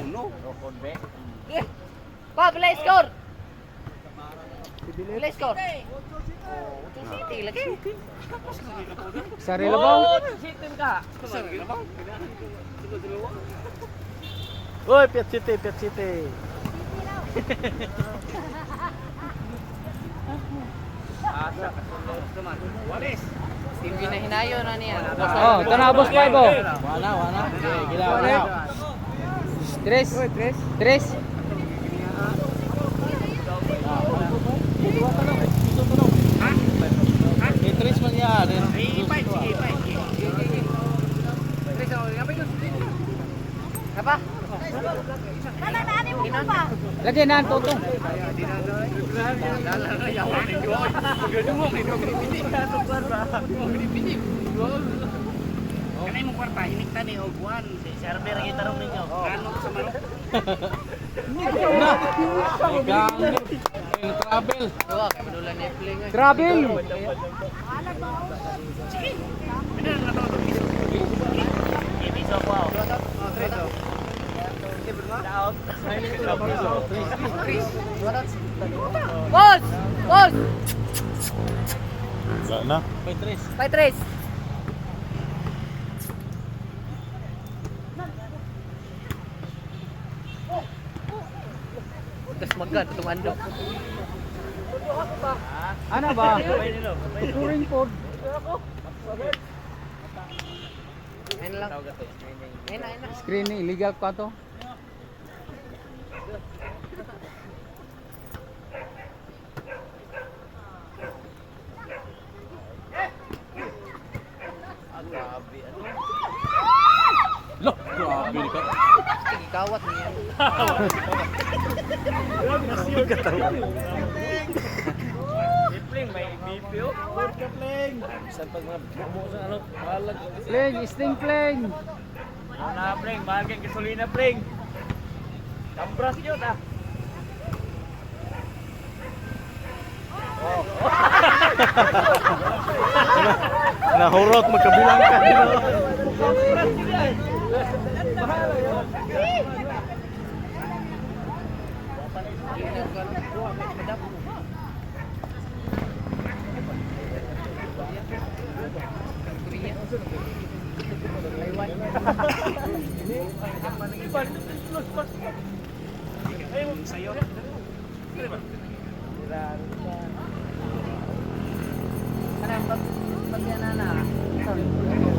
Uno. Pa, play score. Play score. City lagi. Sarili bang? City ka. Uy, Piat City, Piat City. Walis. Team hinahinayo na niya. Oh, ito na boss 5 oh. Wana. Gila. Tres. Tres. Tres man yan. Ipay, sige, ipay. Apa? Lagi na tutong. Kanay mo kwarta, hinikta ni Ogwan. Si server ang itarong ninyo. Ganong sa manok. Travel. Dua kay madulan ni play nga. Travel. Sige. Pwede na ito ito piso. Piso po. Treso. Boss! Boss! Wala na. By tres. Gas magad itong andok. Ano ba? Touring pod. Ayun lang. Ayun. Screen ni illegal ka to. Loh, grabe ka. Sige, kawat niya. Pling, may BPO. Vodka pling. Sa pag mo sa ano, balag. Pling, sting pling. Na pling, mahal kang gasolina pling. Kambras yun ah. Nahurot magkabilang ka dito. Kambras yun ah. Taiwan.